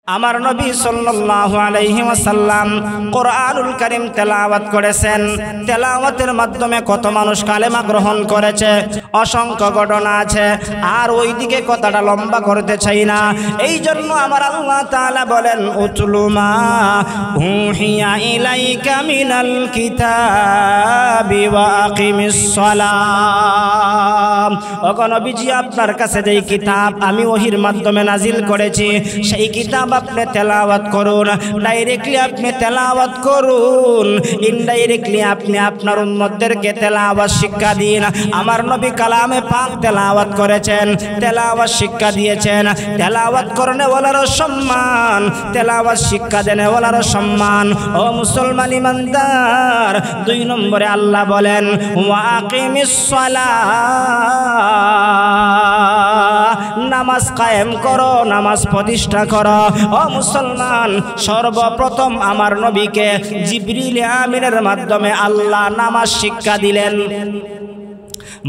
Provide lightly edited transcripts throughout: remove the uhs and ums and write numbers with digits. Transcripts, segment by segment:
আমার নবী সাল্লাল্লাহু আলাইহি ওয়াসাল্লাম কোরআনুল কারীম তেলাওয়াত করেছেন। তেলাওয়াতের মাধ্যমে কত মানুষ কালেমা গ্রহণ করেছে, অসংখ্য ঘটনা আছে। আর ওইদিকে কথাটা লম্বা করতে চাই না। এই জন্য আমার আল্লাহ তাআলা বলেন, উতলু মা উহিয়া ইলাইকা মিনাল কিতাবি ওয়া আকিমিস সালাম। ওগো নবীজি, আপনার কাছে যেই কিতাব আমি ওহীর মাধ্যমে নাজিল করেছি, সেই কিতাব আপনি তেলাওয়াত করুন। ডাইরেক্টলি আপনি তেলাওয়াত করুন, ইনডাইরেক্টলি আপনি আপনার উম্মতদেরকে তেলাওয়াত শিক্ষা দিন। আমার নবী কালামে পাক তেলাওয়াত করেছেন, তেলাওয়াত শিক্ষা দিয়েছেন। তেলাওয়াত করনে ওয়ালার সম্মান, তেলাওয়াত শিক্ষা দেনে ওয়ালার সম্মান। ও মুসলমান ইমানদার, 2 নম্বরে আল্লাহ বলেন ওয়া আকিমিস সালাহ, নামাজ কায়েম করো, নামাজ প্রতিষ্ঠা করো। ও মুসলমান, সর্বপ্রথম আমার নবীকে জিবরিল আমিনের মাধ্যমে আল্লাহ নামাজ শিক্ষা দিলেন।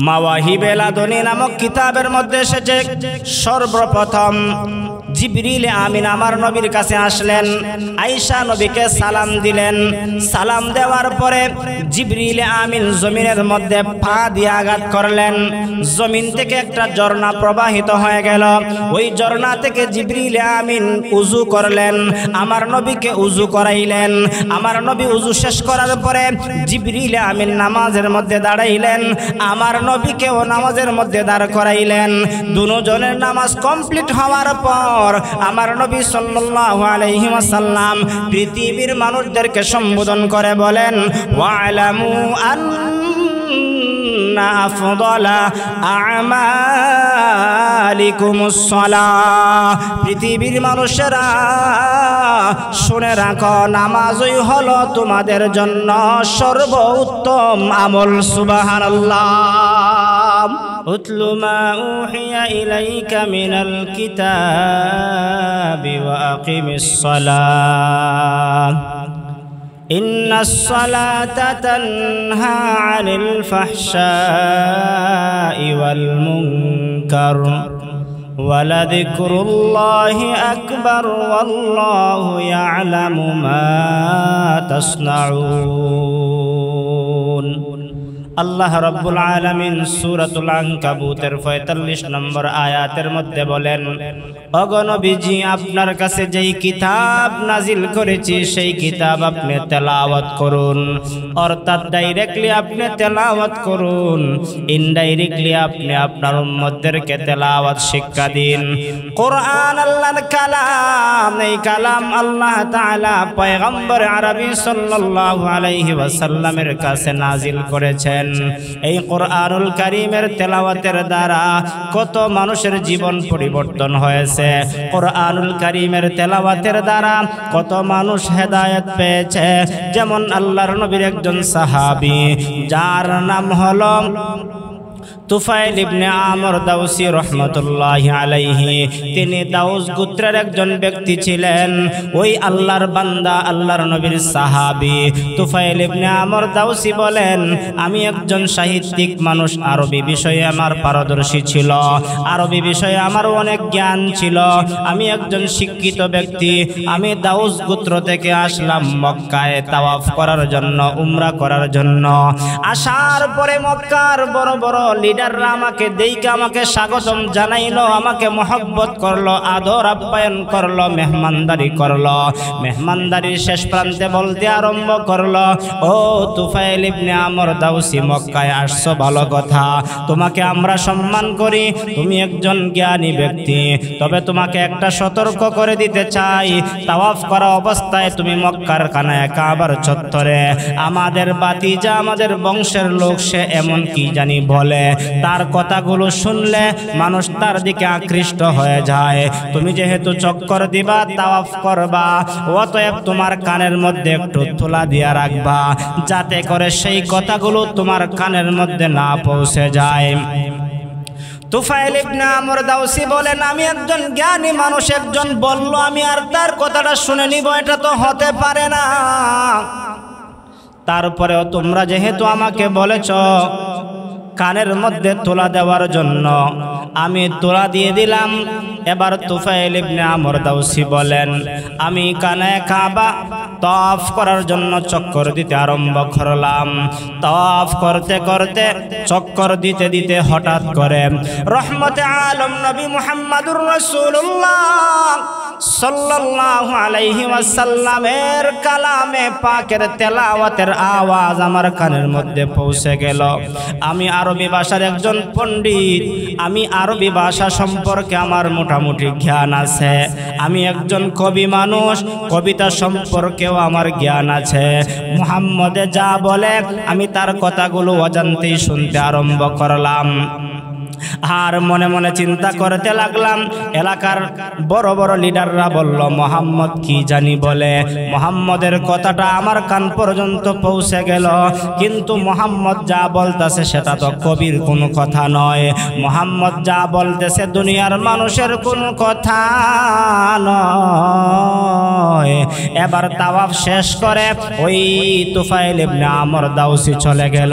মাওয়াহিবে লাদুনী নামক কিতাবের মধ্যে এসেছে, সর্বপ্রথম জিবরিল আমিন আমার নবীর কাছে আসলেন, আয়েশা নবীকে সালাম দিলেন। সালাম দেওয়ার পরে জিবরিল আমিন জমিনের মধ্যে পা দিয়ে আঘাত করলেন। জমিন থেকে একটা ঝর্ণা প্রবাহিত হয়ে গেল। ওই ঝর্ণা থেকে জিবরিল আমিন উযু করলেন, আমার নবীকে উযু করাইলেন। আমার নবী উযু শেষ করার পরে জিবরিল আমিন নামাজের মধ্যে দাঁড়াইলেন, আমার নবীকেও নামাজের মধ্যে দাঁড় করাইলেন। দুজনের নামাজ কমপ্লিট হওয়ার পর আমার নবী সাল্লাল্লাহু আলাইহি ওয়াসাল্লাম পৃথিবীর মানুষদেরকে সম্বোধন করে বলেন, ওয়ালামু আন্না আফদালা আমালিকুমুস সালাহ। পৃথিবীর মানুষেরা শুনে রাখো, নামাজই হলো তোমাদের জন্য সর্বোত্তম আমল। সুবহানাল্লাহ। উতলু মা উহিয়া ইলাইকা মিনাল কিতাবি ওয়া আকিমিস সালাহ ইন্নাস সালাতা তানহা আনিল ফাহশাই ওয়াল মুনকার ওয়ালাযিকরুল্লাহি আকবার ওয়াল্লাহু ইয়ালামু মা তাসনাউন। আল্লাহ রাব্বুল আলামিন সূরাতুল আনকাবুতের ৪৫ নম্বর আয়াতের মধ্যে বলেন, ওগো নবীজি, আপনার কাছে যেই কিতাব নাজিল করেছি সেই কিতাব আপনি তেলাওয়াত করুন। অর্থাৎ ডাইরেক্টলি আপনি তেলাওয়াত করুন, ইনডাইরেক্টলি আপনি আপনার উম্মতদেরকে তেলাওয়াত শিক্ষা দিন। কোরআন আল্লাহর কালাম, এই কালাম আল্লাহ তাআলা পয়গম্বর আরবি সাল্লাল্লাহু আলাইহি ওয়াসাল্লামের কাছে নাজিল করেছেন। এই কোরআনুল কারীমের তেলাওয়াতের দ্বারা কত মানুষের জীবন পরিবর্তন হয়েছে। কোরআনুল কারীমের তেলাওয়াতের দ্বারা কত মানুষ হেদায়েত পেয়েছে। যেমন আল্লাহর নবীর একজন সাহাবী, যার নাম হলো তুফাইল ইবনে আমর দাউসী রহমতুল্লাহি আলাইহি। তিনি দাউস গোত্রের একজন ব্যক্তি ছিলেন। ওই আল্লাহর বান্দা, আল্লাহর নবীর সাহাবী তুফাইল ইবনে আমর দাউসী বলেন, আমি একজন সাহিত্যিক মানুষ, আরবি বিষয়ে আমার পারদর্শী ছিল, আরবি বিষয়ে আমার অনেক জ্ঞান ছিল, আমি একজন শিক্ষিত ব্যক্তি। আমি দাউস গোত্র থেকে আসলাম মক্কায় তাওয়াফ করার জন্য, উমরা করার জন্য। আসার পরে মক্কার বড় বড় লিডাররা আমাকে দেখে আমাকে স্বাগতম জানাইলো, আমাকে মহব্বত করলো, আদর আপ্যায়ন করলো, মেহমানদারি করলো। মেহমানদারির শেষ প্রান্তে বলতে আরম্ভ করলো, ও তুফাইল ইবনে আমর দাউসী, মক্কায় আসছো ভালো কথা, তোমাকে আমরা সম্মান করি, তুমি একজন জ্ঞানী ব্যক্তি। তবে তোমাকে একটা সতর্ক করে দিতে চাই, তাওয়াফ করা অবস্থায় তুমি মক্কার কানায় কাবার চত্বরে আমাদের বাতিজা, আমাদের বংশের লোক, সে এমন কি জানি বলে, তার কথাগুলো শুনলে মানুষ তার দিকে আকৃষ্ট হয়ে যায়। তুমি যেহেতু চক্কর দিবা, তাওয়াফ করবা, অতএব তোমার কানের মধ্যে একটু তুলা দিয়া রাখবা, যাতে করে সেই কথাগুলো তোমার কানের মধ্যে না পৌঁছে যায়। তুফাইল ইবনে আমর দাউসী বলেন, আমি একজন জ্ঞানী মানুষ, একজন বলল, আমি আর তার কথাটা শুনে নিব, এটা তো হতে পারে না। তারপরেও তোমরা যেহেতু আমাকে বলেছ, কানের মধ্যে তোলা দেওয়ার জন্য আমি তোলা দিয়ে দিলাম। এবার তুফাইল ইবনে আমর দাউসি বলেন, আমি কানে কাবা তওয়াফ করার জন্য চক্কর দিতে আরম্ভ করলাম। তওয়াফ করতে করতে চক্কর দিতে দিতে হঠাৎ করে রহমতে আলম নবী মুহাম্মদুর রাসূলুল্লাহ সাল্লাল্লাহু আলাইহি ওয়াসাল্লামের কালামে পাকের তেলাওয়াতের আওয়াজ আমার কানের মধ্যে পৌঁছে গেল। আমি আরবি ভাষার একজন পণ্ডিত, আমি আরবি ভাষা সম্পর্কে আমার মোটামুটি জ্ঞান আছে। আমি একজন কবি মানুষ, কবিতা সম্পর্কেও আমার জ্ঞান আছে। মুহাম্মদে যা বলে আমি তার কথাগুলো অজান্তেই শুনতে আরম্ভ করলাম। আর মনে মনে চিন্তা করতে লাগলাম, এলাকার বড় বড় লিডাররা বলল মোহাম্মদ কি জানি বলে। মোহাম্মদের কথাটা আমার কান পর্যন্ত পৌঁছে গেল, কিন্তু মোহাম্মদ যা বলতেছে সেটা তো কবির কোনো কথা নয়। মোহাম্মদ যা বলতেছে দুনিয়ার মানুষের কোনো কথা নয়। এবার তাওয়াফ শেষ করে ওই তুফাইল ইবনে আমর দাউসি চলে গেল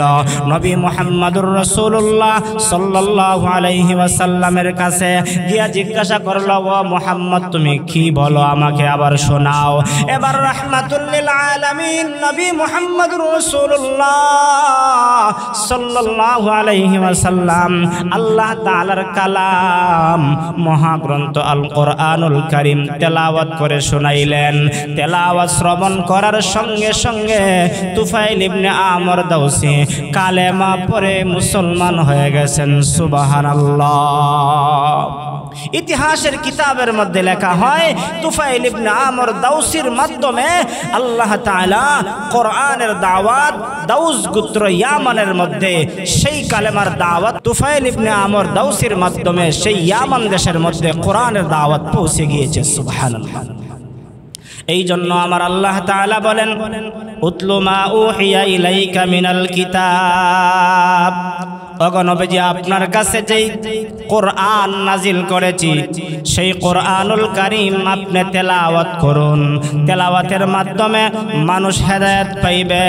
নবী মুহাম্মদুর রাসূলুল্লাহ সাল্লাল্লাহু আলাইহি ওয়াসাল্লামের কাছে গিয়া জিজ্ঞাসা করলো, ও মুহাম্মদ তুমি কি বলো আমাকে আবার শোনাও। এবার রাহমাতুল লিল আলামিন নবী মুহাম্মদুর রাসূলুল্লাহ সাল্লাল্লাহু আলাইহি ওয়াসাল্লাম আল্লাহ তাআলার কালাম মহাগ্রন্থ আল কোরআনুল কারীম তেলাওয়াত করে শোনাইলেন। তেলাওয়াত শ্রবণ করার সঙ্গে সঙ্গে তুফাইল ইবনে আমর দাউসি কালেমা পড়ে মুসলমান হয়ে গেছেন। সুবহানাল্লাহ। ইতিহাসের কিতাবের মধ্যে লেখা হয় তুফাইল ইবনে আমর দাউসির মাধ্যমে আল্লাহ তাআলা কোরআনের দাওয়াত দাউস গোত্র ইয়ামানের মধ্যে সেই কালেমার দাওয়াত তুফাইল ইবনে আমর দাউসির মাধ্যমে সেই ইয়ামান দেশের মধ্যে কোরআনের দাওয়াত পৌঁছে গিয়েছে। সুবহানাল্লাহ। এই জন্য আমার আল্লাহ তাআলা বলেন, উতলু মা উহিয়া ইলাইকা মিনাল কিতাব, ওগো নবীজি আপনার কাছে যেই কোরআন নাজিল করেছি সেই কোরআনুল কারীম আপনি তেলাওয়াত করুন। তেলাওয়াতের মাধ্যমে মানুষ হেদায়েত পাইবে,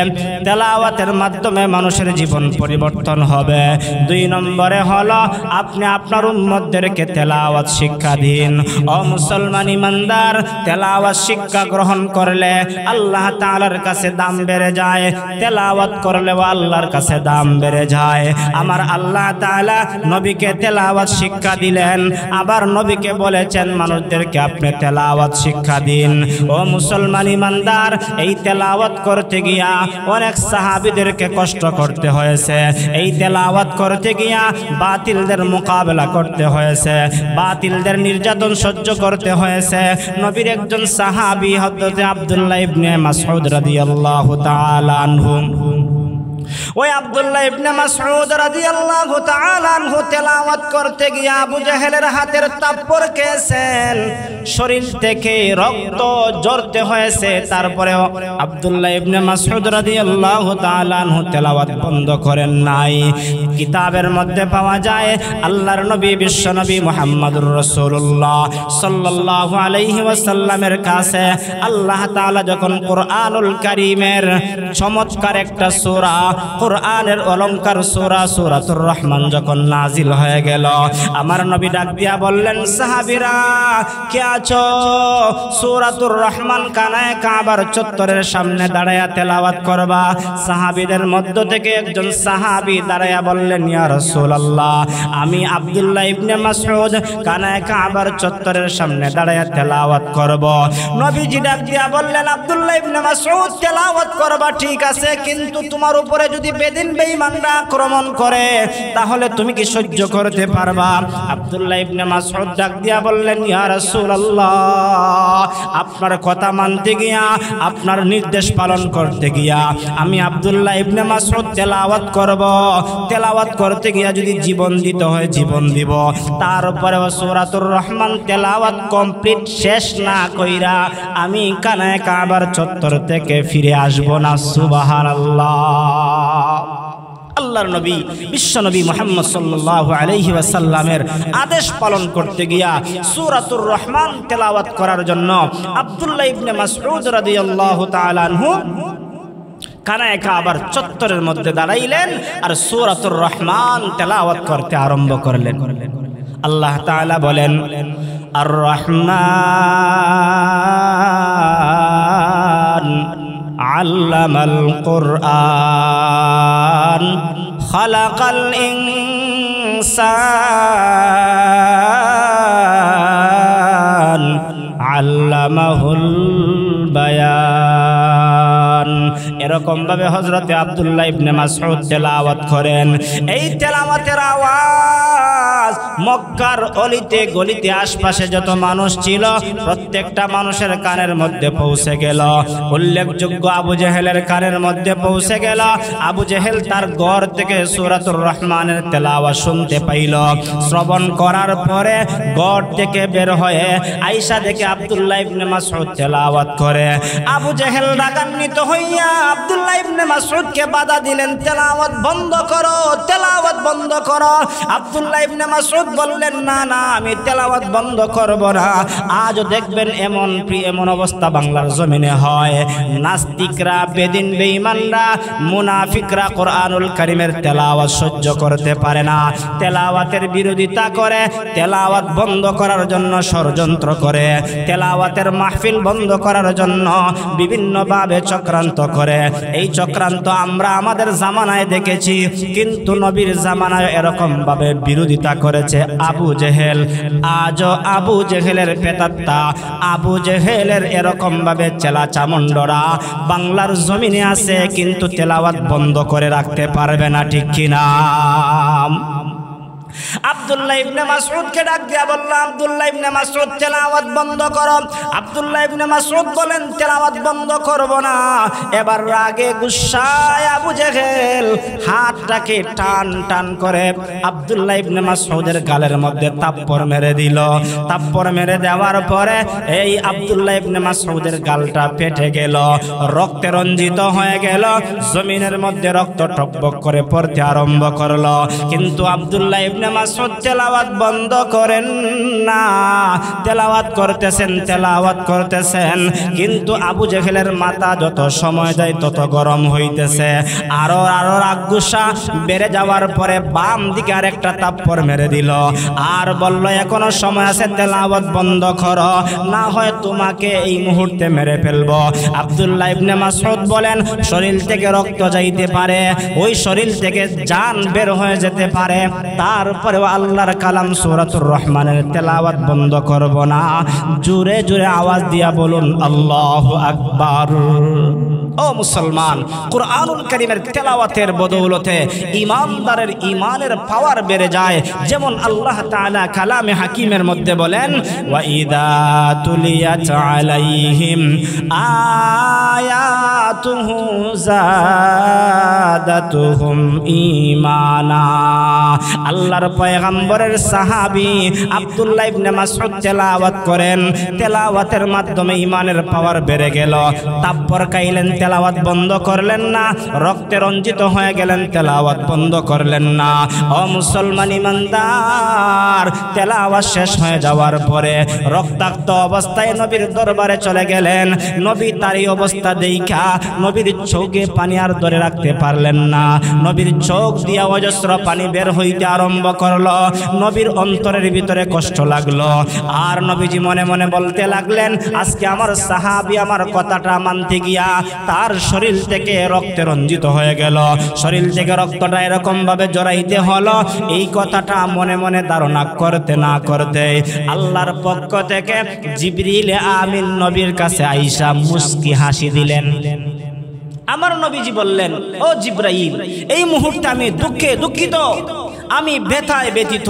তেলাওয়াতের মাধ্যমে মানুষের জীবন পরিবর্তন হবে। 2 নম্বরে হলো আপনি আপনার উম্মতদেরকে তেলাওয়াত শিক্ষা দিন। ও মুসলমান ইমানদার, তেলাওয়াত শিক্ষা গ্রহণ করলে আল্লাহ তাআলার কাছে দাম বেড়ে যায়, তেলাওয়াত করলেও আল্লাহর কাছে দাম বেড়ে যায়। আমার আল্লাহ তাআলা নবীকে তেলাওয়াত শিক্ষা দিলেন, আবার নবীকে বলেছেন মানুষদেরকে আপনি তেলাওয়াত শিক্ষা দিন। ও মুসলমান ইমানদার, এই তেলাওয়াত করতে গিয়া অনেক সাহাবীদেরকে কষ্ট করতে হয়েছে। এই তেলাওয়াত করতে গিয়া বাতিলদের মোকাবেলা করতে হয়েছে, বাতিলদের নির্যাতন সহ্য করতে হয়েছে। নবীর একজন সাহাবী হযরত আব্দুল্লাহ ইবনে মাসউদ রাদিয়াল্লাহু তাআলা আনহু, ওই আব্দুল্লাহ ইবনে মাসউদ রাদিয়াল্লাহু তাআলা আনহু তেলাওয়াত করতে গিয়ে আবু জাহেলের হাতের থাপ্পড় খেয়েছেন, শরীর থেকে রক্ত ঝরতে হয়েছে। তারপরেও আব্দুল্লাহ ইবনে মাসউদ রাদিয়াল্লাহু তাআলা আনহু তেলাওয়াত বন্ধ করেন নাই। কিতাবের মধ্যে পাওয়া যায় আল্লাহর নবী বিশ্ব নবী মুহাম্মদুর রাসূলুল্লাহ সাল্লাল্লাহু আলাইহি ওয়াসাল্লামের কাছে আল্লাহ তাআলা যখন কোরআনুল কারীমের চমৎকার একটা সূরা, কোরআনের অলংকার সূরা সূরাতুর রহমান যখন নাজিল হয়ে গেল, আমার নবী ডাক দিয়া বললেন, সাহাবীরা কে আছো? সূরাতুর রহমান কানায়ে কাবার চত্বরের সামনে দাঁড়ায়া তেলাওয়াত করবা। সাহাবীদের মধ্য থেকে একজন সাহাবী দাঁড়ায়া বললেন, ইয়া রাসূলুল্লাহ, আমি আব্দুল্লাহ ইবনে মাসউদ কানায়ে কাবার চত্বরের সামনে দাঁড়ায়া তেলাওয়াত করব। নবীজি ডাক দিয়া বললেন, আব্দুল্লাহ ইবনে মাসউদ তেলাওয়াত করবা ঠিক আছে, কিন্তু তোমার উপরে যদি বেদিন বেঈমানরা আক্রমণ করে তাহলে তুমি কি সহ্য করতে পারবা? আব্দুল্লাহ ইবনে মাসউদ ডাক দিয়া বললেন, ইয়া রাসূলুল্লাহ, আপনার কথা মানতে গিয়া, আপনার নির্দেশ পালন করতে গিয়া আমি আব্দুল্লাহ ইবনে মাসউদ তেলাওয়াত করব। তেলাওয়াত করতে গিয়া যদি জীবন দিতে হয় জীবন দিব, তারপরে সূরাতুর রহমান তেলাওয়াত কমপ্লিট শেষ না কইরা আমি কানায়ে কাবার চত্বর থেকে ফিরে আসব না। সুবহানাল্লাহ। আল্লাহর নবী বিশ্ব নবী মুহাম্মদ সাল্লাল্লাহু আলাইহি ওয়াসাল্লামের আদেশ পালন করতে গিয়া সূরাতুর রহমান তেলাওয়াত করার জন্য আব্দুল্লাহ ইবনে মাসউদ রাদিয়াল্লাহু তাআলা আনহু কানায় কাবার চত্বরের মধ্যে দাঁড়াইলেন আর সূরাতুর রহমান তেলাওয়াত করতে আরম্ভ করলেন। আল্লাহ তাআলা বলেন, আর রহমান আল্লামাল কুরআন খালাকাল ইনসান আল্লামাহুল বায়ান। এরকম ভাবে হযরতে আব্দুল্লাহ ইবনে মাসউদ তেলাওয়াত করেন। এই তেলাওয়াতের আওয়াজ মক্কার অলিতে গলিতে আশপাশে যত মানুষ ছিল প্রত্যেকটা মানুষের কানের মধ্যে পৌঁছে গেল। উল্লেখযোগ্য আবু জেহেলের কানের মধ্যে পৌঁছে গেল। আবু জেহেল তার ঘর থেকে সূরাতুর রহমানের তেলাওয়াত শুনতে পাইল। শ্রবণ করার পরে ঘর থেকে বের হয়ে আয়েশা দেখে আব্দুল্লাহ ইবনে মাসউদ তেলাওয়াত করে। আবু জেহেল রাগান্বিত হইয়া আব্দুল্লাহ ইবনে মাসউদকে বাধা দিলেন, তেলাওয়াত বন্ধ করো, তেলাওয়াত বন্ধ করো। আব্দুল্লাহ ইবনে মাসউদ বললেন, না না, আমি তেলাওয়াত বন্ধ করব না। আজও দেখবেন এমন অবস্থা বাংলার জমিনে হয়। নাস্তিকরা, বেদিন বেঈমানরা, মুনাফিকরা কোরআনুল কারীমের তেলাওয়াত সহ্য করতে পারে না, তেলাওয়াতের বিরোধিতা করে, তেলাওয়াত বন্ধ করার জন্য ষড়যন্ত্র করে, তেলাওয়াতের মাহফিল বন্ধ করার জন্য বিভিন্নভাবে চক্রান্ত করে। এই চক্রান্ত আমরা আমাদের জামানায় দেখেছি, কিন্তু নবীর জামানায় এরকম ভাবে বিরোধিতা করেছে আবু জেহেল। আজও আবু জেহেলের পেতাত্তা, আবু জেহেলের এরকম ভাবে চেলা চামুন্ডরা বাংলার জমিনে আছে, কিন্তু তেলাওয়াত বন্ধ করে রাখতে পারবে না, ঠিক কিনা? আব্দুল্লাহ ইবনে মাসউদকে ডাক দিয়া বলল, আব্দুল্লাহ ইবনে মাসউদ তেলাওয়াত বন্ধ করো। আব্দুল্লাহ ইবনে মাসউদ বলেন, তেলাওয়াত বন্ধ করব না। এবার রাগে গুসায় আবু জেহেল হাতটাকে টান টান করে আব্দুল্লাহ ইবনে মাসউদের গালের মধ্যে থাপ্পড় মেরে দিল। থাপ্পড় মেরে দেওয়ার পরে এই আব্দুল্লাহ ইবনে মাসউদের গালটা ফেটে গেল, রক্তে রঞ্জিত হয়ে গেল, জমিনের মধ্যে রক্ত টপবক করে পড়তে আরম্ভ করলো। কিন্তু আব্দুল্লাহ ইবনে মাসউদ তেলাওয়াত বন্ধ করেন না, তেলাওয়াত করতেছেন, কিন্তু আবু জেহেলের মাথা যত সময় যায় তত গরম হইতেছে। আরো রাগ গুসা বেড়ে যাওয়ার পরে বাম দিকে আরেকটা থাপ্পড় মেরে দিল আর বলল, এখনো সময় আছে, তেলাওয়াত বন্ধ করো, না হয় তোমাকে এই মুহূর্তে মেরে ফেলবো। আব্দুল্লাহ ইবনে মাসউদ বলেন, শরীর থেকে রক্ত যাইতে পারে, ওই শরীর থেকে জান বের হয়ে যেতে পারে, তারপরেও আল্লাহর কালাম সূরাতুর রহমানের তেলাওয়াত বন্ধ করব না। জোরে জোরে আওয়াজ দিয়া বলুন আল্লাহু আকবার। ও মুসলমান, কুরআনুল কারীমের তেলাওয়াতের বদৌলতে ঈমানদারের ঈমানের পাওয়ার বেড়ে যায়। যেমন আল্লাহ তাআলা কালামে হাকিমের মধ্যে বলেন, ওয়া ইযা তুলিয়াত আলাইহিম আয়াতুহু যাদাতুহুম ঈমানা। আল্লাহর পয়গম্বরের সাহাবী আব্দুল্লাহ ইবনে মাসউদ তেলাওয়াত করেন, তেলাওয়াতের মাধ্যমে ঈমানের পাওয়ার বেড়ে গেল। তারপর কাইলেন, তেলাওয়াত বন্ধ করলেন না, রক্তে রঞ্জিত হয়ে গেলেন, তেলাওয়াত বন্ধ করলেন না। ও মুসলমান ইমানদার, তেলাওয়াত শেষ হয়ে যাওয়ার পরে রক্তাক্ত অবস্থায় নবীর দরবারে চলে গেলেন। নবী তার এই অবস্থা দেখা নবীর চোখে পানি আর ধরে রাখতে পারলেন না। নবীর চোখ দিয়া অজস্র পানি বের হইতে আরম্ভ করলো। নবীর অন্তরের ভিতরে কষ্ট লাগলো। আর নবীজি মনে মনে বলতে লাগলেন, আজকে আমার সাহাবী আমার কথাটা মানতে গিয়া তার শরীর থেকে রক্তে রঞ্জিত হয়ে গেল, শরীর থেকে রক্তটা এরকম ভাবে জড়াইতে হলো। এই কথাটা মনে মনে ধারণা করতে না করতে আল্লাহর পক্ষ থেকে জিবরিল আমিন নবীর কাছে আইসা মুস্কি হাসি দিলেন। আমার নবীজি বললেন, ও জিবরাইল, এই মুহূর্তে আমি দুঃখিত, আমি ব্যথায় ব্যথিত।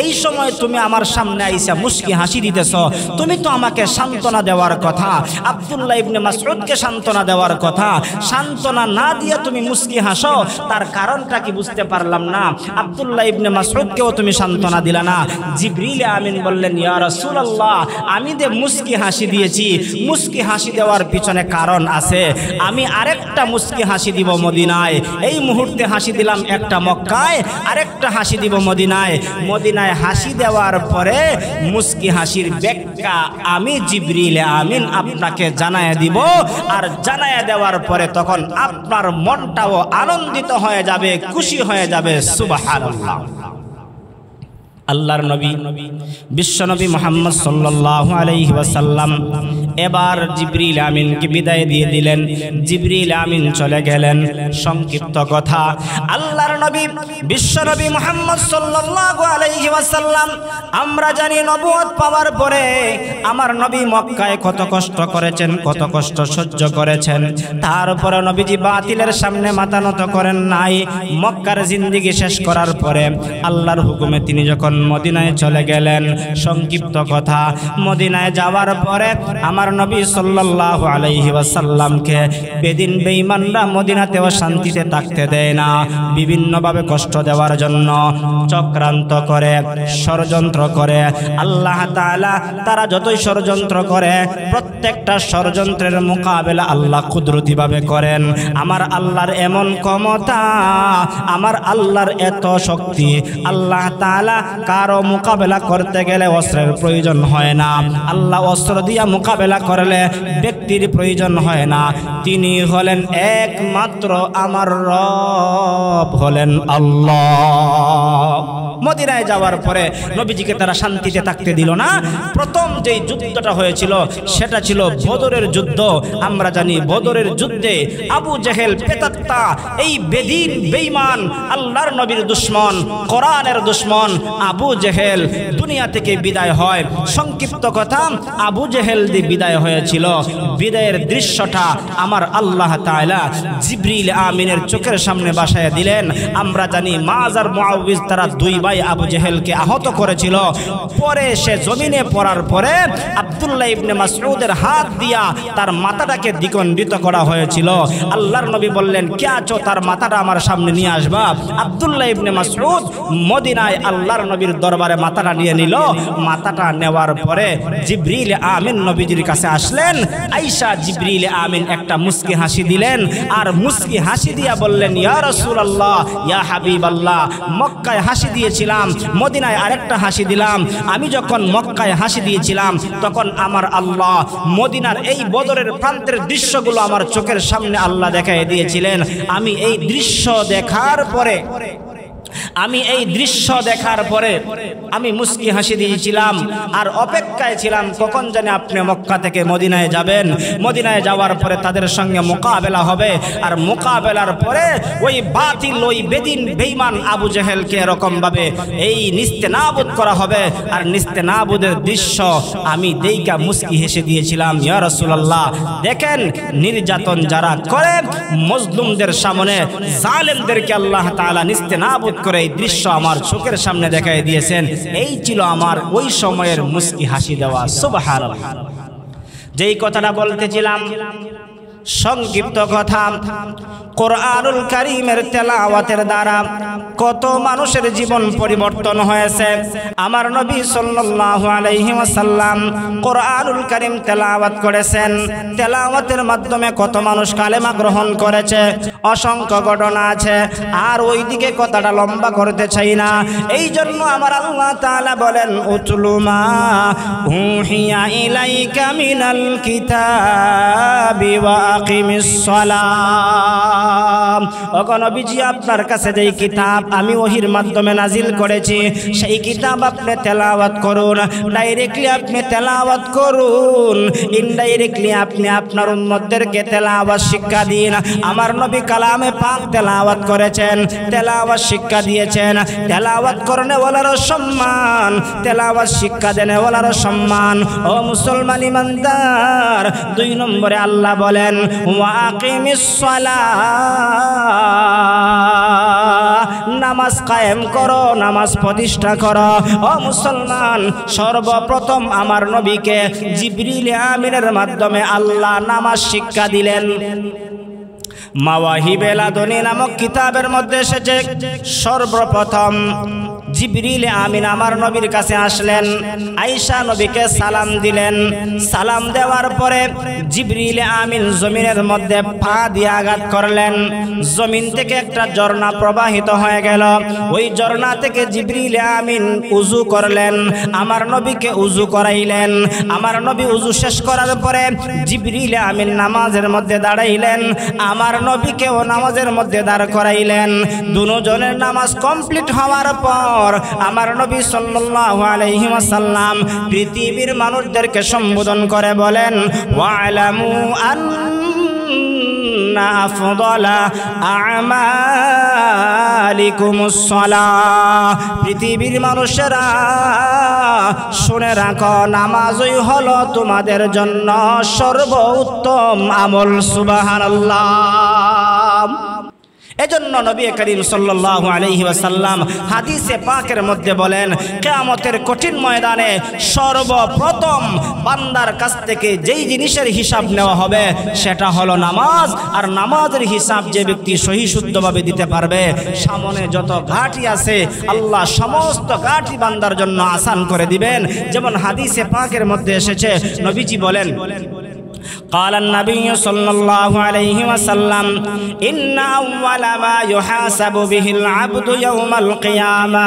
এই সময় তুমি আমার সামনে আইসা মুস্কি হাসি দিতেছ, তুমি তো আমাকে সান্ত্বনা দেওয়ার কথা, আব্দুল্লাহ ইবনে মাসউদকে সান্ত্বনা দেওয়ার কথা, সান্ত্বনা না দিয়ে তুমি মুস্কি হাসো, তার কারণটা কি বুঝতে পারলাম না। আব্দুল্লাহ ইবনে মাসউদকেও তুমি সান্ত্বনা দিলা না। জিবরিল আমিন বললেন, ইয়া রাসূলুল্লাহ, আমি যে মুস্কি হাসি দিয়েছি, মুস্কি হাসি দেওয়ার পিছনে কারণ আছে। আমি আরেকটা মুস্কি হাসি দিব মদিনায়, এই মুহূর্তে হাসি দিলাম একটা মক্কায়, আরেকটা হাসি দিব মদিনায়। মদিনায় হাসি দেওয়ার পরে মুস্কি হাসির ব্যাখ্যা আমি জিবরিল আমিন আপনাকে জানায় দিব। আর জানায় দেওয়ার পরে তখন আপনার মনটাও আনন্দিত হয়ে যাবে, খুশি হয়ে যাবে। সুবহানাল্লাহ। আল্লাহর নবী বিশ্বনবী মুহাম্মদ সাল্লাল্লাহু আলাইহি ওয়াসাল্লাম এবার জিবরিল আমিনকে বিদায় দিয়ে দিলেন। জিবরিল আমিন চলে গেলেন। সংক্ষিপ্ত কথা, আল্লাহর নবী বিশ্বনবী মুহাম্মদ সাল্লাল্লাহু আলাইহি ওয়াসাল্লাম আমরা জানি নবুয়ত পাওয়ার পরে আমার নবী মক্কায় কত কষ্ট করেছেন, কত কষ্ট সহ্য করেছেন। তারপরে নবীজি বাতিলের সামনে মাথা নত করেন নাই। মক্কার জিন্দেগি শেষ করার পরে আল্লাহর হুকুমে তিনি যখন মদিনায় চলে গেলেন, সংক্ষিপ্ত কথা, মদিনায় যাওয়ার পরে আমার নবী সাল্লাল্লাহু আলাইহি ওয়াসাল্লামকে বেদিন বেঈমানরা মদিনাতেও শান্তিতে থাকতে দেয় না। বিভিন্নভাবে কষ্ট দেওয়ার জন্য চক্রান্ত করে, ষড়যন্ত্র করে। আল্লাহ তাআলা তারা যতই ষড়যন্ত্র করে প্রত্যেকটা ষড়যন্ত্রের মোকাবেলা আল্লাহ কুদরতিভাবে করেন। আমার আল্লাহর এমন ক্ষমতা, আমার আল্লাহর এত শক্তি, আল্লাহ তাআলা কারো মোকাবেলা করতে গেলে অস্ত্রের প্রয়োজন হয় না। আল্লাহ অস্ত্র দিয়া মোকাবেলা করলে ব্যক্তির প্রয়োজন হয় না। তিনি হলেন একমাত্র আমার রব হলেন আল্লাহ। মদিনায় যাওয়ার পরে নবীজিকে তারা শান্তিতে থাকতে দিল না। প্রথম যেই যুদ্ধটা হয়েছিল সেটা ছিল বদরের যুদ্ধ। আমরা জানি বদরের যুদ্ধে আবু জেহেল পেতাত্তা, এই বেদিন বেঈমান আল্লাহর নবীর দুশমন, কোরআনের দুশমন আবু জেহেল দুনিয়া থেকে বিদায় হয়। সংক্ষিপ্ত কথা, আবু জেহেল যে বিদায় হয়েছিল, বিদায়ের দৃশ্যটা আমার আল্লাহ তাআলা জিবরিল আমিনের চোখের সামনে বাসায় দিলেন। আমরা জানি মাজ আর মুআউযিজ তারা দুই ভাই আবু জেহেলকে আহত করেছিল। পরে সে জমিনে পড়ার পরে আব্দুল্লাহ ইবনে মাসউদের হাত দিয়া তার মাথাটাকে দ্বিখণ্ডিত করা হয়েছিল। আল্লাহর নবী বললেন, কে আছো, তার মাথাটা আমার সামনে নিয়ে আসবা। আব্দুল্লাহ ইবনে মাসউদ মদিনায় আল্লাহর নবীর দরবারে মাথাটা নিয়ে নিল। মাথাটা নেওয়ার পরে জিবরিল আমিন নবীজির কাছে আসলেন। আয়েশা জিবরিল আমিন একটা মুস্কি হাসি দিলেন, আর মুস্কি হাসি দিয়া বললেন, ইয়া রাসূলুল্লাহ, ইয়া হাবিবাল্লাহ, মক্কায় হাসি দিয়েছিলাম, মদিনায় আরেকটা হাসি দিলাম। আমি যখন মক্কায় হাসি দিয়েছিলাম তখন আমার আল্লাহ মদিনার এই বদরের প্রান্তের দৃশ্যগুলো আমার চোখের সামনে আল্লাহ দেখায় দিয়েছিলেন। আমি এই দৃশ্য দেখার পরে আমি মুস্কি হাসি দিয়েছিলাম আর অপেক্ষায় ছিলাম কখন জানি আপনি মক্কা থেকে মদিনায় যাবেন। মদিনায় যাওয়ার পরে তাদের সঙ্গে মোকাবেলা হবে, আর মোকাবেলার পরে ওই বাতিল, ওই বেদিন বেঈমান আবু জেহেলকে এরকমভাবে এই নিস্তেনাবুদ করা হবে। আর নিস্তেনাবুদের দৃশ্য আমি দেইকা মুস্কি হেসে দিয়েছিলাম। ইয়া রাসূলুল্লাহ, দেখেন নির্যাতন যারা করে মজলুমদের সামনে, জালেমদেরকে আল্লাহ তাআলা নিস্তেনাবুদ করে এই দৃশ্য আমার চোখের সামনে দেখায় দিয়েছেন। এই ছিল আমার ওই সময়ের মুস্কি হাসি দেওয়া। সুবহানাল্লাহ। যেই কথাটা বলতেছিলাম, সংক্ষিপ্ত কথা, কোরআনুল কারীমের তেলাওয়াতের দ্বারা কত মানুষের জীবন পরিবর্তন হয়েছে। আমার নবী সাল্লাল্লাহু আলাইহি ওয়াসাল্লাম কোরআনুল কারীম তেলাওয়াত করেছেন। তেলাওয়াতের মাধ্যমে কত মানুষ কালেমা গ্রহণ করেছে, অসংখ্য ঘটনা আছে। আর ওইদিকে কথাটা লম্বা করতে চাই না। এই জন্য আমার আল্লাহ তাআলা বলেন, উতলু মা উহিয়া ইলাইকা মিনাল কিতাবি ওয়া আকিমিস সালাম। ওগো নবীজি, আপনার কাছে যেই কিতাব আমি ওহির মাধ্যমে নাজিল করেছি সেই কিতাব আপনি তেলাওয়াত করুন। ডাইরেক্টলি আপনি তেলাওয়াত করুন, ইনডাইরেক্টলি আপনি আপনার উম্মতদেরকে তেলাওয়াত শিক্ষা দিন। আমার নবী কালামে পাক তেলাওয়াত করেছেন, তেলাওয়াত শিক্ষা দিয়েছেন। তেলাওয়াত করনে ওয়ালারও সম্মান, তেলাওয়াত শিক্ষা দেনে ওয়ালারও সম্মান। ও মুসলমান ইমানদার, 2 নম্বরে আল্লাহ বলেন, ওয়া আকিমিস সালাহ, নামাজ কায়েম করো, নামাজ প্রতিষ্ঠা করো। ও মুসলমান, সর্বপ্রথম আমার নবীকে জিবরিল আমিনের মাধ্যমে আল্লাহ নামাজ শিক্ষা দিলেন। মাওয়াহিবে লাদুনী নামক কিতাবের মধ্যে এসেছে সর্বপ্রথম জিবরিল আমিন আমার নবীর কাছে আসলেন, আয়েশা নবীকে সালাম দিলেন। সালাম দেওয়ার পরে জিবরিল আমিন জমিনের মধ্যে পা দিয়ে আঘাত করলেন। জমিন থেকে একটা ঝর্ণা প্রবাহিত হয়ে গেল। ওই ঝর্ণা থেকে জিবরিল আমিন উযু করলেন, আমার নবীকে উযু করাইলেন। আমার নবী উযু শেষ করার পরে জিবরিল আমিন নামাজের মধ্যে দাঁড়াইলেন, আমার নবীকেও নামাজের মধ্যে দাঁড় করাইলেন। দুজনের নামাজ কমপ্লিট হওয়ার পর আমার নবী সাল্লাল্লাহু আলাইহি ওয়াসাল্লাম পৃথিবীর মানুষদেরকে সম্বোধন করে বলেন, ওয়ালামু আন্না আফদালা আমালিকুমুস সালাহ। পৃথিবীর মানুষেরা শুনে রাখো, নামাজই হলো তোমাদের জন্য সর্বোত্তম আমল। সুবহানাল্লাহ। এজন্য নবী করিম সাল্লাল্লাহু আলাইহি ওয়াসাল্লাম হাদিসে পাকের মধ্যে বলেন, কিয়ামতের কঠিন ময়দানে সর্বপ্রথম বান্দার কাছ থেকে যেই জিনিসের হিসাব নেওয়া হবে সেটা হলো নামাজ। আর নামাজের হিসাব যে ব্যক্তি সহি শুদ্ধভাবে দিতে পারবে, সামনে যত ঘাটি আছে আল্লাহ সমস্ত ঘাটি বান্দার জন্য আসান করে দিবেন। যেমন হাদিসে পাকের মধ্যে এসেছে, নবীজি বলেন, قال النبي صلى الله عليه وسلم إن أول ما يحاسب به العبد يوم القيامة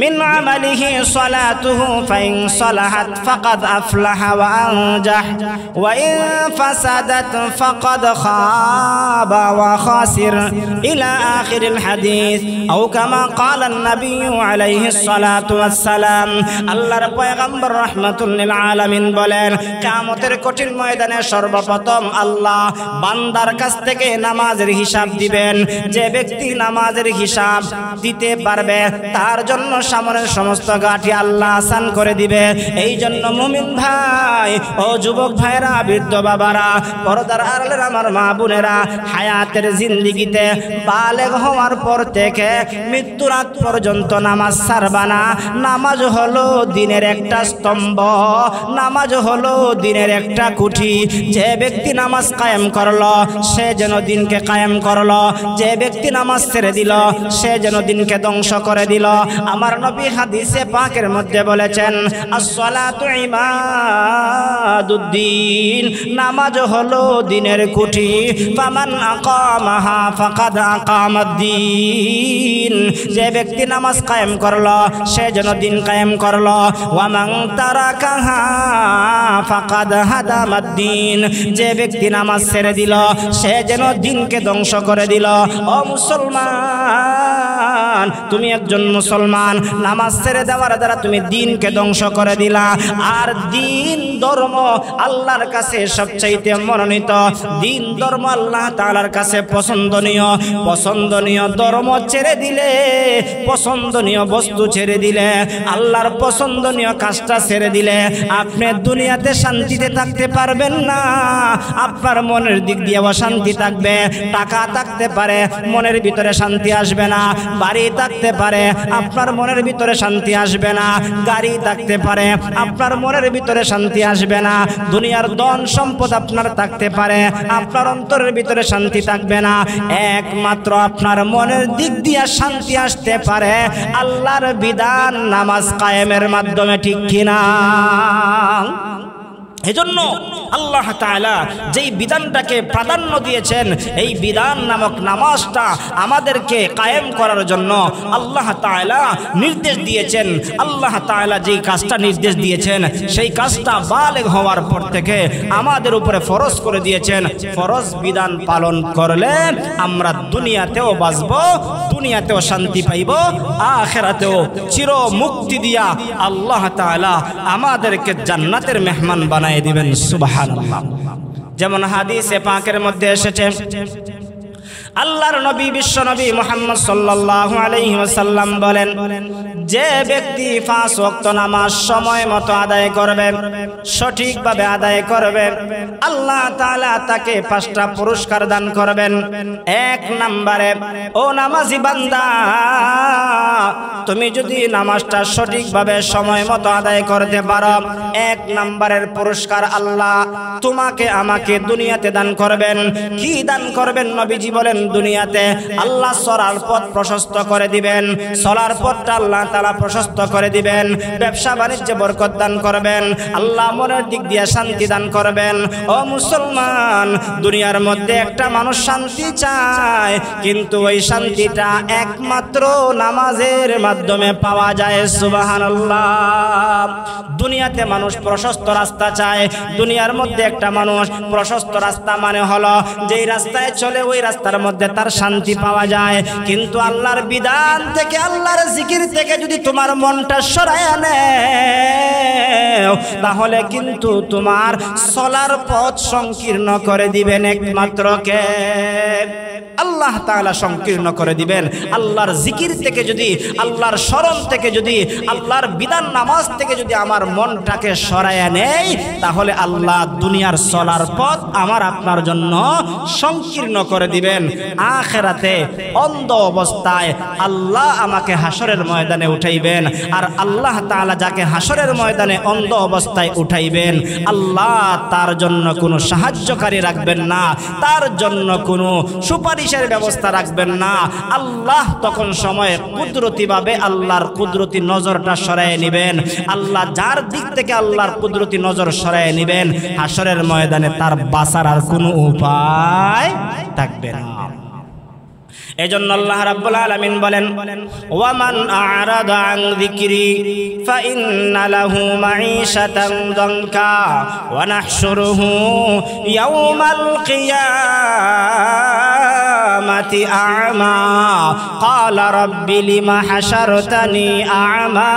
من عمله صلاته فإن صلحت فقد أفلح وأنجح وإن فسدت فقد خاب وخسر إلى آخر الحديث أو كما قال النبي عليه الصلاة والسلام। আল্লাহর পয়গম্বর রাহমাতুল লিল আলামিন বলেন, কিয়ামতের কঠিন ময়দানে সর্বপ্রথম আল্লাহ বান্দার কাছ থেকে নামাজের হিসাব দিবেন। যে ব্যক্তি নামাজের হিসাব দিতে পারবে তার জন্য সামনের সমস্ত ঘাটি আল্লাহ আসান করে দিবে। এই জন্য মুমিন ভাই ও যুবক ভাইরা, বৃদ্ধ বাবারা, পর্দার আড়ালের আমার মা বোনেরা, হায়াতের জিন্দেগিতে বালেগ হওয়ার পর থেকে মৃত্যুর আগ পর্যন্ত নামাজ ছাড়বা না। নামাজ হলো দিনের একটা স্তম্ভ, নামাজ হলো দিনের একটা কুঠি। যে ব্যক্তি নামাজ কায়েম করলো সে যেন দিনকে কায়েম করলো, যে ব্যক্তি নামাজ ছেড়ে দিল সে যেন দিনকে ধ্বংস করে দিল। আমার নবী হাদিসে পাকের মধ্যে বলেছেন, আসসালাতু ইমাদুদ্দিন, নামাজ হলো দিনের কুঠি। ফামান আকামাহা ফাকাদ আকামাদ্দিন, যে ব্যক্তি নামাজ কায়েম করলো সে যেন দিন কায়েম করলো। ওয়ামান তারাকাহা ফাকাদ হাদামাদ্দিন, যে ব্যক্তি নামাজ ছেড়ে দিল সে যেন দিনকে ধ্বংস করে দিল। ও মুসলমান, তুমি একজন মুসলমান, নামাজ ছেড়ে দেওয়ার দ্বারা তুমি দিনকে ধ্বংস করে দিলা। আর দিন ধর্ম আল্লাহর কাছে সবচাইতে মনোনীত, দিন ধর্ম আল্লাহ তাআলার কাছে পছন্দনীয়। পছন্দনীয় ধর্ম ছেড়ে দিলে, পছন্দনীয় বস্তু ছেড়ে দিলে, আল্লাহর পছন্দনীয় কাজটা ছেড়ে দিলে আপনি দুনিয়াতে শান্তিতে থাকতে পারবেন না। আপনার মনের দিক দিয়ে অশান্তি থাকবে। টাকা থাকতে পারে, মনের ভিতরে শান্তি আসবে না। বাড়ি থাকতে পারে, আপনার মনের ভিতরে শান্তি আসবে না। গাড়ি থাকতে পারে, আপনার মনের ভিতরে শান্তি আসবে না। দুনিয়ার ধন সম্পদ আপনার থাকতে পারে, আপনার অন্তরের ভিতরে শান্তি থাকবে না। একমাত্র আপনার মনের দিক দিয়ে শান্তি আসতে পারে আল্লাহর বিধান নামাজ কায়েমের মাধ্যমে, ঠিক কিনা? এজন্য আল্লাহ তাআলা যেই বিধানটাকে প্রাধান্য দিয়েছেন, এই বিধান নামক নামাজটা আমাদেরকে কায়েম করার জন্য আল্লাহ তাআলা নির্দেশ দিয়েছেন। আল্লাহ তাআলা যেই কাজটা নির্দেশ দিয়েছেন সেই কাজটা বালেগ হওয়ার পর থেকে আমাদের উপরে ফরজ করে দিয়েছেন। ফরজ বিধান পালন করলে আমরা দুনিয়াতেও বাঁচব, দুনিয়াতেও শান্তি পাইব, আখিরাতেও চির মুক্তি দিয়া আল্লাহ তাআলা আমাদেরকে জান্নাতের মেহমান বানায় দিবেন। সুবহানাল্লাহ। যেমন হাদিসে পাকের মধ্যে এসেছে, আল্লাহর নবী বিশ্ব নবী মুহাম্মদ সাল্লাল্লাহু আলাইহি ওয়াসাল্লাম বলেন, যে ব্যক্তি 5 ওয়াক্ত নামাজ সময় মতো আদায় করবে, সঠিকভাবে আদায় করবে, আল্লাহ তাআলা তাকে 5টা পুরস্কার দান করবেন। 1 নম্বরে, ও নামাজি বান্দা, তুমি যদি নামাজটা সঠিকভাবে সময় মতো আদায় করতে পারো, 1 নম্বরের পুরস্কার আল্লাহ তোমাকে আমাকে দুনিয়াতে দান করবেন। কি দান করবেন? নবীজি বলেন, দুনিয়াতে আল্লাহ চলার পথ প্রশস্ত করে দিবেন, চলার পথটা আল্লাহ তাআলা প্রশস্ত করে দিবেন, ব্যবসা বাণিজ্যে বরকত দান করবেন, আল্লাহ মনের দিক দিয়ে শান্তি দান করবেন। ও মুসলমান, দুনিয়ার মধ্যে একটা মানুষ শান্তি চায়, কিন্তু ওই শান্তিটা একমাত্র নামাজের মাধ্যমে পাওয়া যায়। সুবহানাল্লাহ। দুনিয়াতে মানুষ প্রশস্ত রাস্তা চায়, দুনিয়ার মধ্যে একটা মানুষ প্রশস্ত রাস্তা মানে হলো যেই রাস্তায় চলে ওই রাস্তার মধ্যে তার শান্তি পাওয়া যায়। কিন্তু আল্লাহর বিধান থেকে, আল্লাহর জিকির থেকে যদি তোমার মনটা সরায় নেও, তাহলে কিন্তু তোমার চলার পথ সংকীর্ণ করে দিবেন একমাত্র কে? আল্লাহ তাআলা সংকীর্ণ করে দিবেন। আল্লাহর জিকির থেকে যদি, আল্লাহর স্মরণ থেকে যদি, আল্লাহর বিধান নামাজ থেকে যদি আমার মনটাকে সরায়া নেই, তাহলে আল্লাহ দুনিয়ার চলার পথ আমার আপনার জন্য সংকীর্ণ করে দিবেন। আখিরাতে অন্ধ অবস্থায় আল্লাহ আমাকে হাসরের ময়দানে উঠাইবেন, আর আল্লাহ তাআলা যাকে হাসরের ময়দানে অন্ধ অবস্থায় উঠাইবেন, আল্লাহ তার জন্য কোনো সাহায্যকারী রাখবেন না, তার জন্য কোনো সুপারিশের ব্যবস্থা রাখবেন না। আল্লাহ তখন সময়ে কুদরতিভাবে আল্লাহর কুদরতি নজরটা সরায় নেবেন। আল্লাহ যার দিক থেকে আল্লাহর কুদরতি নজর সরায় নেবেন, হাসরের ময়দানে তার বাঁচার আর কোনো উপায় থাকবে না। এজন্য আল্লাহ রাব্বুল আলামিন বলেন, ওয়ামান আ'রাদা আন যিকরি ফাইন্না লাহু মাঈশাতান দানকা ওয়া নাহশুরুহু ইয়াওমাল কিয়ামাতি আ'মা ক্বালা রাব্বি লিমা হাশারতানি আ'মা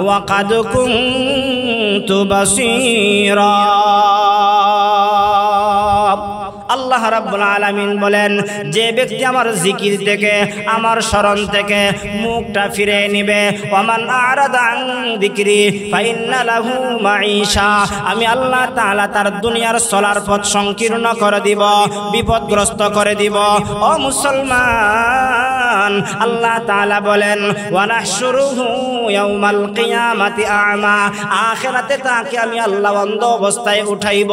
ওয়া ক্বাদ কুনতু বাসীরা। আল্লাহ রাব্বুল আলামিন বলেন, যে ব্যক্তি আমার জিকির থেকে, আমার স্মরণ থেকে মুখটা ফিরে নেবে, ওয়ামান আ'রাদা আন যিকরি ফাইন্না লাহু মাঈশা, আমি আল্লাহ তাআলা তার দুনিয়ার চলার পথ সংকীর্ণ করে দিব, বিপদগ্রস্ত করে দিব। ও মুসলমান, আল্লাহ তাআলা বলেন, ওয়া নাহশুরুহু ইয়াওমাল কিয়ামাতি আ'মা, আখিরাতে তাকে আমি আল্লাহ অন্ধ অবস্থায় উঠাইব।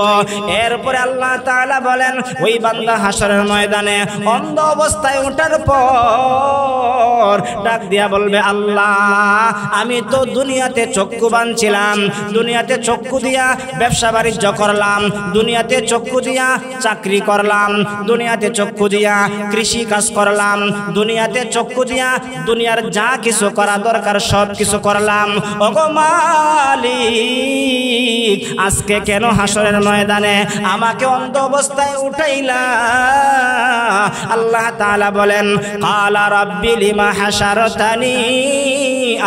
এরপরে আল্লাহ তাআলা বলেন, ওই বান্দা হাসরের ময়দানে অন্ধ অবস্থায় ওঠার পর ডাক দিয়া বলবে, আল্লাহ আমি তো দুনিয়াতে চক্ষুবান ছিলাম, দুনিয়াতে চক্ষু দিয়া ব্যবসা বাণিজ্য করলাম, দুনিয়াতে চক্ষু দিয়া চাকরি করলাম, দুনিয়াতে চক্ষু দিয়া কৃষি কাজ করলাম, দুনিয়াতে চক্ষু দিয়া দুনিয়ার যা কিছু করা দরকার সব কিছু করলাম। ওগো মালিক, আজকে কেন হাসরের ময়দানে আমাকে অন্ধ অবস্থায় উঠাইলা? আল্লাহ তাআলা বলেন, ক্বালা রাব্বি লিমা হাশারতানি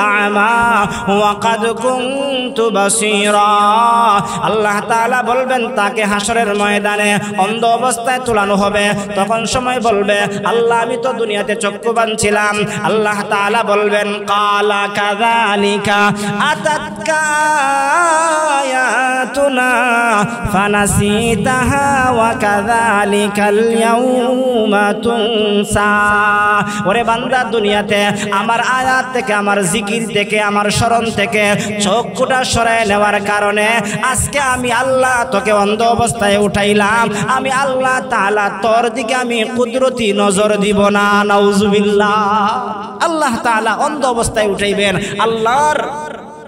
আ'মা ওয়া ক্বাদ কুনতু বাসীরা। আল্লাহ তাআলা বলবেন, তাকে হাসরের ময়দানে অন্ধ অবস্থায় তোলানো হবে। তখন সময় বলবে, আল্লাহ আমি তো দুনিয়াতে চক্ষুবান ছিলাম। আল্লাহ তাআলা বলবেন, ক্বালা কাযালিকা আতাতকা আয়াতুনা ফানাসিতাহা ওয়া কাযালিকাল ইয়াউমা তুনসা। ওরে বান্দা, দুনিয়াতে আমার আয়াত থেকে, আমার জিকির থেকে, আমার স্মরণ থেকে চক্ষুটা সরায় নেওয়ার কারণে আজকে আমি আল্লাহ তোকে অন্ধ অবস্থায় উঠাইলাম। আমি আল্লাহ তাআলা তোর দিকে আমি কুদরতি নজর দিব না। নাউজুবিল্লাহ। আল্লাহ তাআলা অন্ধ অবস্থায় উঠাইবেন, আল্লাহর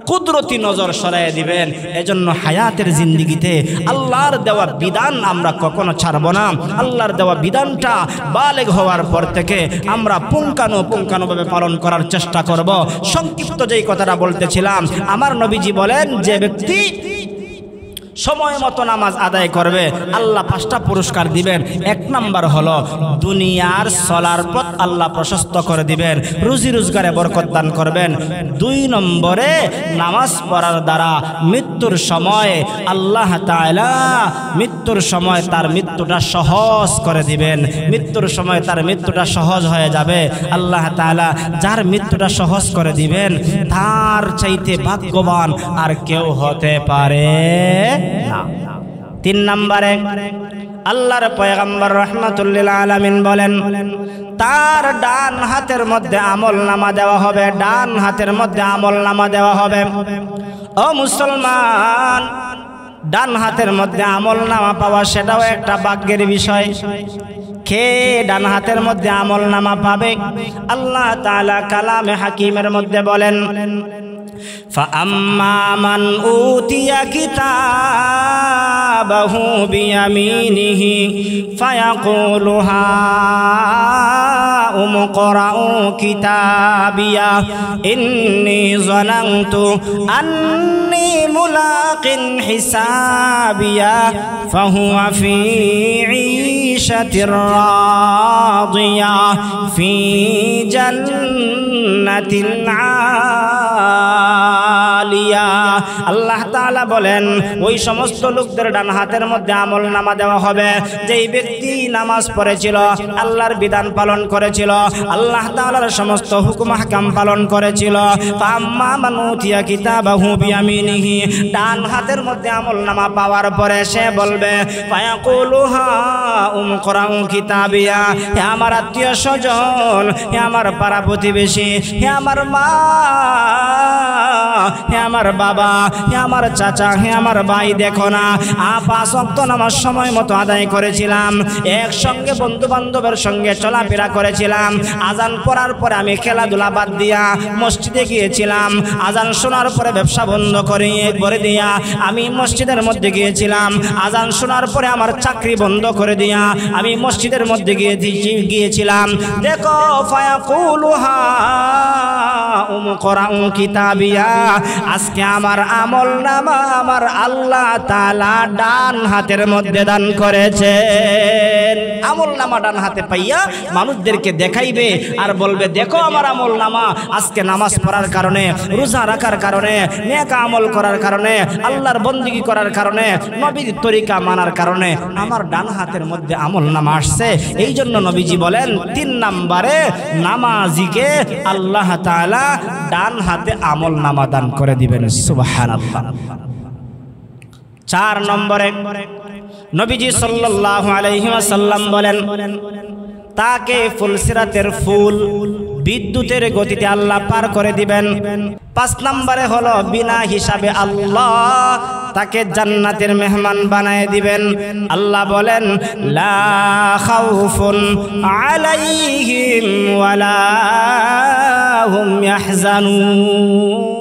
কুদরতি নজর সরাইয়া দিবেন। এজন্য হায়াতের জিন্দেগিতে আল্লাহর দেওয়া বিধান আমরা কখনো ছাড়ব না। আল্লাহর দেওয়া বিধানটা বালেগ হওয়ার পর থেকে আমরা পুঙ্খানুপুঙ্খানুভাবে পালন করার চেষ্টা করব। সংক্ষিপ্ত যেই কথাটা বলতেছিলাম, আমার নবীজি বলেন, যে ব্যক্তি সময় মতো নামাজ আদায় করবে আল্লাহ 5টা পুরস্কার দিবেন। 1 নাম্বার হলো দুনিয়ার চলার পথ আল্লাহ প্রশস্ত করে দিবেন, রুজি রোজগারে বরকত দান করবেন। 2 নম্বরে নামাজ পড়ার দ্বারা মৃত্যুর সময় আল্লাহ তাআলা মৃত্যুর সময় তার মৃত্যুটা সহজ করে দিবেন। মৃত্যুর সময় তার মৃত্যুটা সহজ হয়ে যাবে। আল্লাহ তাআলা যার মৃত্যুটা সহজ করে দিবেন, তার চাইতে ভাগ্যবান আর কেউ হতে পারে না। 3 নম্বরে আল্লাহর পয়গম্বর রাহমাতুল লিল আলামিন বলেন, তার ডান হাতের মধ্যে আমলনামা দেওয়া হবে, ডান হাতের মধ্যে আমলনামা দেওয়া হবে। ও মুসলমান, ডান হাতের মধ্যে আমলনামা পাওয়া সেটাও একটা ভাগ্যের বিষয়। কে ডান হাতের মধ্যে আমলনামা পাবে? আল্লাহ তাআলা কালামে হাকিমের মধ্যে বলেন, فأما من أوتي كتابه بيمينه فيقول هاؤم اقرءوا كتابيه إني ظننت أني ملاق حسابيه فهو في عيشة راضية في جنة عالية। আল্লাহ তাআলা বলেন, ওই সমস্ত লোকদের ডান হাতের মধ্যে আমলনামা দেওয়া হবে যেই ব্যক্তি নামাজ পড়েছিল, আল্লাহর বিধান পালন করেছিল, আল্লাহ তাআলার সমস্ত হুকুম হাকাম পালন করেছিল। ফাম্মা মান উতিয়া কিতাবাহু বিয়ামিনিহি, ডান হাতের মধ্যে আমলনামা পাওয়ার পরে সে বলবে, ফায়াকুলু হাউম ইকরাউ কিতাবিয়া, হে আমার আত্মীয় স্বজন, হে আমার পাড়া প্রতিবেশী, হে আমার মা, হে আমার বাবা, হে আমার চাচা, হে আমার ভাই, দেখো না 5 ওয়াক্ত নামাজ সময় মতো আদায় করেছিলাম, একসঙ্গে বন্ধু বান্ধবের সঙ্গে চলাফেরা করেছিলাম, আজান পড়ার পরে আমি খেলাধুলা বাদ দিয়া মসজিদে গিয়েছিলাম, আজান শোনার পরে ব্যবসা বন্ধ করে দিয়া আমি মসজিদের মধ্যে গিয়েছিলাম, আজান শোনার পরে আমার চাকরি বন্ধ করে দিয়া আমি মসজিদের মধ্যে গিয়েছিলাম। দেখো ফায়াকুলু হাউম ইকরাউ কিতাবিয়া, আজকে আমার আমলনামা আমার আল্লাহ তাআলা ডান হাতের মধ্যে দান করেছেন। আমলনামা ডান হাতে পাইয়া মানুষদেরকে দেখাইবে আর বলবে, দেখো আমার আমলনামা, আজকে নামাজ পড়ার কারণে, রোজা রাখার কারণে, নেক আমল করার কারণে, আল্লাহর বন্দেগী করার কারণে, নবীর তরিকা মানার কারণে আমার ডান হাতের মধ্যে আমলনামা আসছে। এই জন্য নবীজি বলেন 3 নম্বরে নামাজিকে আল্লাহ তাআলা ডান হাতে আমলনামা দান করে দিবেন। সুবহানাল্লাহ। 4 নম্বরে নবীজি সাল্লাল্লাহু আলাইহি ওয়াসাল্লাম বলেন, তাকে ফুলসিরাতের ফুল বিদ্যুতের গতিতে আল্লাহ পার করে দিবেন। 5 নম্বরে হলো বিনা হিসাবে আল্লাহ তাকে জান্নাতের মেহমান বানায় দিবেন। আল্লাহ বলেন, লা খাউফুন আলাইহিম ওয়ালা হুম ইয়াহজানুন।